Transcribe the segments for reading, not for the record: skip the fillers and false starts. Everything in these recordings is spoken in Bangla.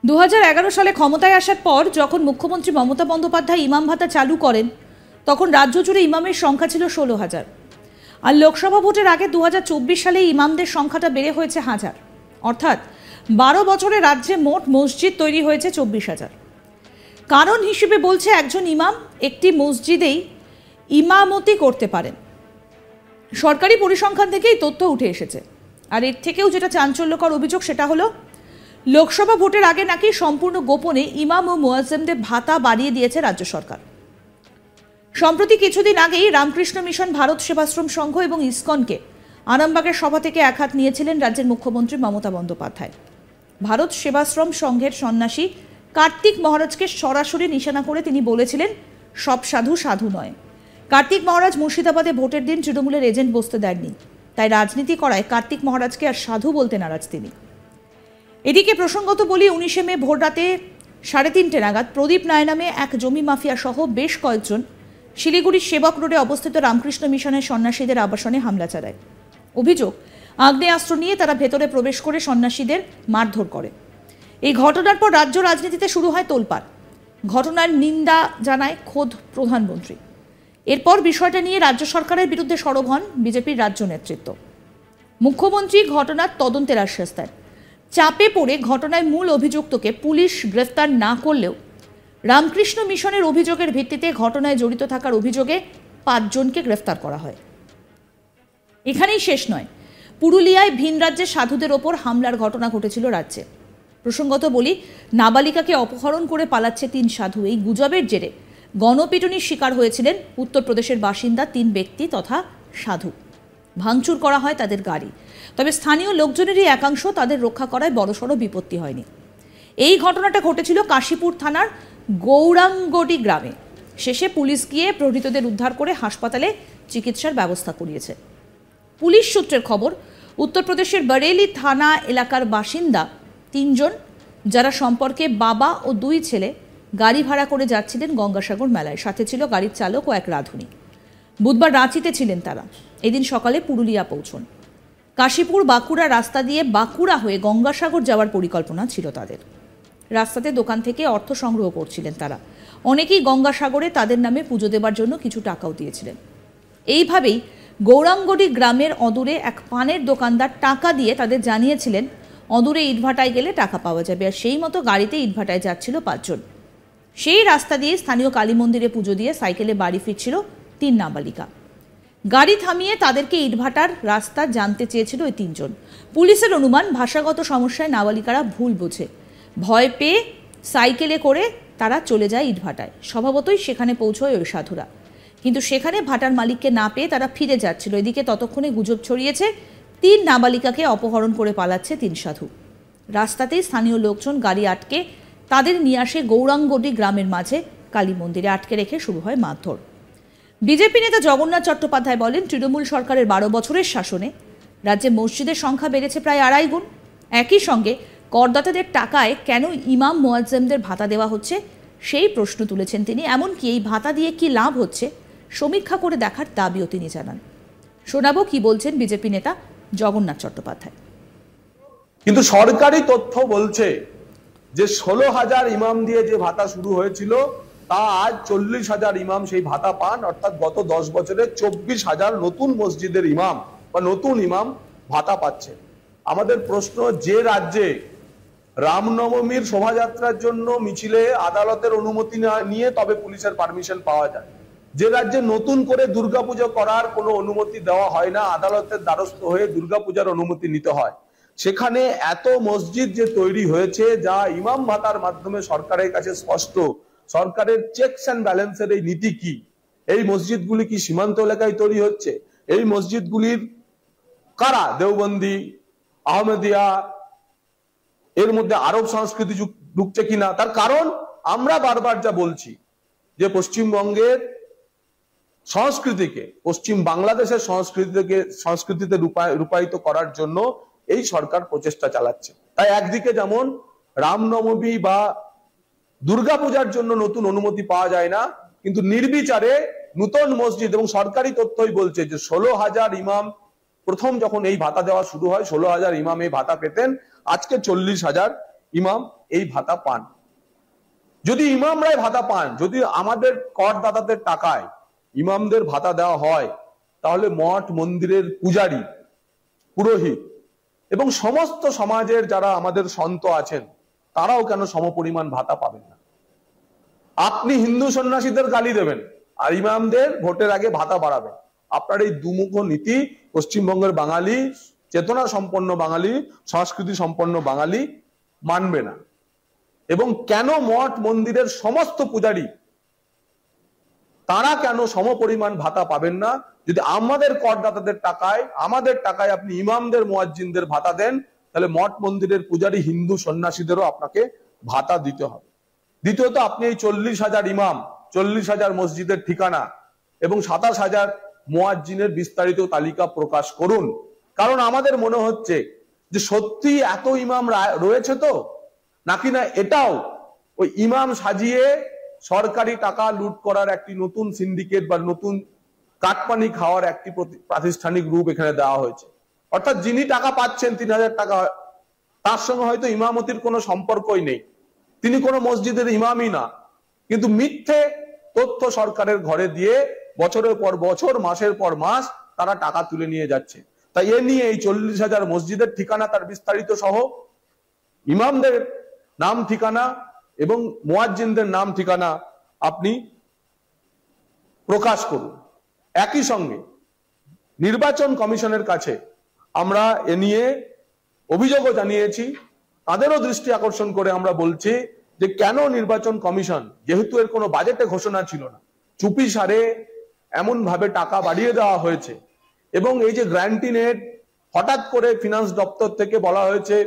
2011 সালে ক্ষমতায় আসার পর যখন মুখ্যমন্ত্রী মমতা বন্দ্যোপাধ্যায় ইমাম ভাতা চালু করেন তখন রাজ্য জুড়ে ইমামের সংখ্যা ছিল 16,000। আর লোকসভা ভোটের আগে 2024 সালে ইমামদের সংখ্যাটা বেড়ে হয়েছে 1000। অর্থাৎ 12 বছরে রাজ্যে মোট মসজিদ তৈরি হয়েছে 24,000। কারণ হিসেবে বলছে একজন ইমাম একটি মসজিদেই ইমামতি করতে পারেন। সরকারি পরিসংখ্যান থেকেই তথ্য উঠে এসেছে। আর এর থেকেও যেটা চাঞ্চল্যকর অভিযোগ সেটা হলো লোকসভা ভোটের আগে নাকি সম্পূর্ণ গোপনে ইমাম ও মুয়াজ্জিমদের ভাতা বাড়িয়ে দিয়েছে রাজ্য সরকার। সম্প্রতি কিছুদিন আগেই রামকৃষ্ণ মিশন, ভারত সেবাশ্রম সংঘ এবং ইসকনকে আরামবাগের সভা থেকে এক হাত নিয়েছিলেন রাজ্যের মুখ্যমন্ত্রী মমতা বন্দ্যোপাধ্যায়। ভারত সেবাশ্রম সংঘের সন্ন্যাসী কার্তিক মহারাজকে সরাসরি নিশানা করে তিনি বলেছিলেন, সব সাধু সাধু নয়। কার্তিক মহারাজ মুর্শিদাবাদে ভোটের দিন তৃণমূলের এজেন্ট বসতে দেননি, তাই রাজনীতি করায় কার্তিক মহারাজকে আর সাধু বলতে নারাজ তিনি। এদিকে প্রসঙ্গত বলি, 19 মে ভোররাতে 3:30 নাগাদ প্রদীপ নায় নামে এক জমি মাফিয়া সহ বেশ কয়েকজন শিলিগুড়ির সেবক রোডে অবস্থিত রামকৃষ্ণ মিশনের সন্ন্যাসীদের আবাসনে হামলা চালায়। অভিযোগ, আগ্নেয়াস্ত্র নিয়ে তারা ভেতরে প্রবেশ করে সন্ন্যাসীদের মারধর করে। এই ঘটনার পর রাজ্য রাজনীতিতে শুরু হয় তোলপাড়। ঘটনার নিন্দা জানায় খোদ প্রধানমন্ত্রী। এরপর বিষয়টা নিয়ে রাজ্য সরকারের বিরুদ্ধে সরব হন বিজেপির রাজ্য নেতৃত্ব। মুখ্যমন্ত্রী ঘটনার তদন্তের আশ্বাস দেন। চাপে পড়ে ঘটনায় মূল অভিযুক্তকে পুলিশ গ্রেফতার না করলেও রামকৃষ্ণ মিশনের অভিযোগের ভিত্তিতে ঘটনায় জড়িত থাকার অভিযোগে 5 জনকে গ্রেফতার করা হয়। এখানেই শেষ নয়, পুরুলিয়ায় ভিন রাজ্যের সাধুদের ওপর হামলার ঘটনা ঘটেছিল রাজ্যে। প্রসঙ্গত বলি, নাবালিকাকে অপহরণ করে পালাচ্ছে 3 সাধু। এই গুজবের জেরে গণপিটুনির শিকার হয়েছিলেন উত্তরপ্রদেশের বাসিন্দা 3 ব্যক্তি তথা সাধু। ভাঙচুর করা হয় তাদের গাড়ি। তবে স্থানীয় লোকজনেরই একাংশ তাদের রক্ষা করায় বড়সড় বিপত্তি হয়নি। এই ঘটনাটা ঘটেছিল কাশীপুর থানার গৌরাঙ্গডি গ্রামে। শেষে পুলিশ গিয়ে প্রহৃতদের উদ্ধার করে হাসপাতালে চিকিৎসার ব্যবস্থা করিয়েছে। পুলিশ সূত্রের খবর, উত্তরপ্রদেশের বরেলি থানা এলাকার বাসিন্দা 3 জন, যারা সম্পর্কে বাবা ও 2 ছেলে, গাড়ি ভাড়া করে যাচ্ছিলেন গঙ্গাসাগর মেলায়। সাথে ছিল গাড়ির চালক ও এক রাঁধুনি। বুধবার রাঁচিতে ছিলেন তারা। এদিন সকালে পুরুলিয়া পৌঁছন। কাশীপুর বাঁকুড়া রাস্তা দিয়ে বাঁকুড়া হয়ে গঙ্গাসাগর যাওয়ার পরিকল্পনা ছিল তাদের। রাস্তাতে দোকান থেকে অর্থ সংগ্রহ করছিলেন তারা। অনেকেই গঙ্গাসাগরে তাদের নামে পুজো দেবার জন্য কিছু টাকাও দিয়েছিলেন। এইভাবেই গৌরাঙ্গডি গ্রামের অদূরে এক পানের দোকানদার টাকা দিয়ে তাদের জানিয়েছিলেন অদূরে ইটভাটায় গেলে টাকা পাওয়া যাবে। আর সেই মতো গাড়িতে ইটভাটায় যাচ্ছিল 5 জন। সেই রাস্তা দিয়ে স্থানীয় কালী মন্দিরে পুজো দিয়ে সাইকেলে বাড়ি ফিরছিল 3 নাবালিকা। গাড়ি থামিয়ে তাদেরকে ইটভাটার রাস্তা জানতে চেয়েছিল ওই 3 জন। পুলিশের অনুমান, ভাষাগত সমস্যায় নাবালিকারা ভুল বোঝে। ভয় পেয়ে সাইকেলে করে তারা চলে যায় ইটভাটায়। স্বভাবতই সেখানে পৌঁছয় ওই সাধুরা। কিন্তু সেখানে ভাটার মালিককে না পেয়ে তারা ফিরে যাচ্ছিল। এদিকে ততক্ষণে গুজব ছড়িয়েছে 3 নাবালিকাকে অপহরণ করে পালাচ্ছে 3 সাধু। রাস্তাতেই স্থানীয় লোকজন গাড়ি আটকে তাদের নিয়ে আসে গৌরাঙ্গডি গ্রামের মাঝে কালী মন্দিরে। আটকে রেখে শুরু হয় মারধর। বিজেপি নেতা জগন্নাথ চট্টোপাধ্যায় বলেন, তৃণমূল সরকারের 12 বছরের শাসনে রাজ্যে মসজিদের সংখ্যা বেড়েছে প্রায় 2.5 গুণ। একই সঙ্গে করদাতাদের টাকায় কেন ইমাম মুয়াজ্জিমদের ভাতা দেওয়া হচ্ছে সেই প্রশ্ন তুলেছেন তিনি। এমনকি এই ভাতা দিয়ে কি লাভ হচ্ছে সমীক্ষা করে দেখার দাবিও তিনি জানান। শোনাবো কি বলছেন বিজেপি নেতা জগন্নাথ চট্টোপাধ্যায়। কিন্তু সরকারি তথ্য বলছে যে 16,000 ইমাম দিয়ে যে ভাতা শুরু হয়েছিল তা আজ 40,000 ইমাম সেই ভাতা পান। অর্থাৎ গত 10 বছরে 24,000 নতুন মসজিদের ইমাম বা নতুন ইমাম ভাতা পাচ্ছে। আমাদের প্রশ্ন, যে রাজ্যে রামনবমীর শোভাযাত্রার জন্য মিছিলে আদালতের অনুমতি নিয়ে তবে পুলিশের পারমিশন পাওয়া যায়, যে রাজ্যে নতুন করে দুর্গাপুজো করার কোনো অনুমতি দেওয়া হয় না, আদালতের দ্বারস্থ হয়ে দুর্গাপূজার অনুমতি নিতে হয়, সেখানে এত মসজিদ যে তৈরি হয়েছে যা ইমাম ভাতার মাধ্যমে সরকারের কাছে স্পষ্ট। সরকারের চেকস অ্যান্ড ব্যালেন্সের এই নীতি কি? এই মসজিদগুলি কি সীমান্ত এলাকায় তৈরি হচ্ছে? এই মসজিদগুলির কারা? দেওবন্দি, আহমেদিয়া, এর মধ্যে আরব সংস্কৃতি ঢুকছে কিনা? তার কারণ আমরা বারবার যা বলছি যে পশ্চিমবঙ্গের সংস্কৃতিকে, পশ্চিম বাংলাদেশের সংস্কৃতিতে রূপায়িত করার জন্য এই সরকার প্রচেষ্টা চালাচ্ছে। তাই একদিকে যেমন রামনবমী বা দুর্গাপূজার জন্য নতুন অনুমতি পাওয়া যায় না, কিন্তু নির্বিচারে নতুন মসজিদ, এবং সরকারি তথ্যই বলছে যে 16,000 ইমাম প্রথম যখন এই ভাতা দেওয়া শুরু হয় 16,000 ইমাম এই ভাতা পেতেন, আজকে 40,000 ইমাম এই ভাতা পান। যদি ইমামরাই ভাতা পান, যদি আমাদের করদাতাদের টাকায় ইমামদের ভাতা দেওয়া হয়, তাহলে মঠ মন্দিরের পূজারী, পুরোহিত এবং সমস্ত সমাজের যারা আমাদের সন্ত আছেন তারাও কেন সমপরিমাণ ভাতা পাবেন না? আপনি হিন্দু সন্ন্যাসীদের গালি দেবেন আর ইমামদের ভোটের আগে ভাতা বাড়াবেন। আপনার এই দুমুখ নীতি পশ্চিমবঙ্গের বাঙালি, চেতনা সম্পন্ন বাঙালি, সংস্কৃতি সম্পন্ন বাঙালি মানবে না। এবং কেন মঠ মন্দিরের সমস্ত পূজারী তারা কেন সমপরিমাণ ভাতা পাবেন না? যদি আমাদের করদাতাদের টাকায়, আমাদের টাকায় আপনি ইমামদের মুয়াজ্জিনদের ভাতা দেন, তাহলে মঠ মন্দিরের পূজারী হিন্দু সন্ন্যাসীদেরও আপনাকে ভাতা দিতে হবে। দ্বিতীয়ত, আপনি এই 40,000 ইমাম, 40,000 মসজিদের ঠিকানা এবং 27,000 মুয়াজ্জিনের বিস্তারিত তালিকা প্রকাশ করুন। কারণ আমাদের মনে হচ্ছে যে সত্যি এত ইমাম রয়েছে তো, নাকি না এটাও ওই ইমাম সাজিয়ে সরকারি টাকা লুট করার একটি নতুন সিন্ডিকেট বা নতুন কাটপানি খাওয়ার একটি প্রাতিষ্ঠানিক রূপ এখানে দেওয়া হয়েছে। অর্থাৎ যিনি টাকা পাচ্ছেন 3,000 টাকা, তার সঙ্গে হয়তো ইমামতির কোনো সম্পর্কই নেই, তিনি কোনো মসজিদের ইমামই না, কিন্তু মিথ্যে তথ্য সরকারের ঘরে দিয়ে বছরের পর বছর, মাসের পর মাস তারা টাকা তুলে নিয়ে যাচ্ছে। তাই এ নিয়ে এই 40,000 মসজিদের ঠিকানা, তার বিস্তারিত সহ ইমামদের নাম ঠিকানা এবং মুয়াজ্জিনদের নাম ঠিকানা আপনি প্রকাশ করুন। একই সঙ্গে নির্বাচন কমিশনের কাছে আমরা এ নিয়ে অভিযোগও জানিয়েছি, তাদেরও দৃষ্টি আকর্ষণ করে আমরা বলছি যে কেন নির্বাচন কমিশন, যেহেতু এর কোনো বাজেটে ঘোষণা ছিল না, চুপি সারে এমন ভাবে টাকা বাড়িয়ে দেওয়া হয়েছে। এবং এই যে গ্র্যান্টি নেট, হঠাৎ করে ফিনান্স দপ্তর থেকে বলা হয়েছে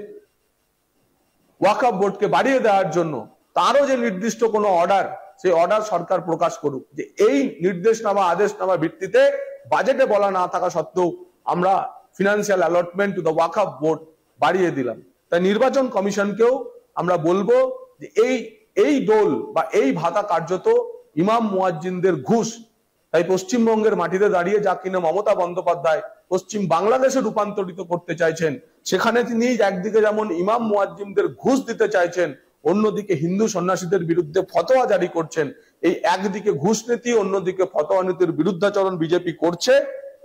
ওয়াকফ বোর্ডকে বাড়িয়ে দেওয়ার জন্য, তারও যে নির্দিষ্ট কোনো অর্ডার, সেই অর্ডার সরকার প্রকাশ করুক যে এই নির্দেশনামা, আদেশনামা ভিত্তিতে বাজেটে বলা না থাকা সত্ত্বেও আমরা financial allotment to the Waqf board বাড়িয়ে দিলাম। তাই নির্বাচন কমিশনকেও আমরা বলবো যে এই দোল বা এই ভাতা কার্যত ইমাম মুয়াজ্জিনদের ঘুষ। তাই পশ্চিমবঙ্গের মাটিতে দাঁড়িয়ে যা কিনা মমতা বন্দ্যোপাধ্যায় পশ্চিম বাংলাদেশে রূপান্তরিত করতে চাইছেন, সেখানে তিনি একদিকে যেমন ইমাম মুয়াজ্জিনদের ঘুষ দিতে চাইছেন, অন্যদিকে হিন্দু সন্ন্যাসীদের বিরুদ্ধে ফতোয়া জারি করছেন। এই একদিকে ঘুষ নীতি, অন্যদিকে ফতোয়া নীতির বিরুদ্ধাচরণ বিজেপি করছে।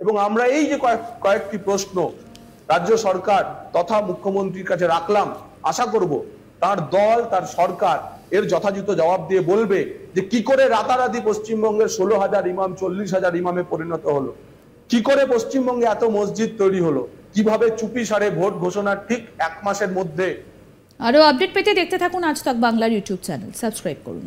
এবং আমরা এই যে কয়েকটি প্রশ্ন রাজ্য সরকার তথা মুখ্যমন্ত্রীর কাছে রাখলাম, আশা করব তার দল, তার সরকার এর যথাযথ জবাব দিয়ে বলবে যে কি করে রাতারাতি পশ্চিমবঙ্গের 16,000 ইমাম 40,000 ইমামে পরিণত হলো, কি করে পশ্চিমবঙ্গে এত মসজিদ তৈরি হলো, কিভাবে চুপি সারে ভোট ঘোষণার ঠিক 1 মাসের মধ্যে। আরো আপডেট পেতে দেখতে থাকুন আজ তাক বাংলার ইউটিউব চ্যানেল, সাবস্ক্রাইব করুন।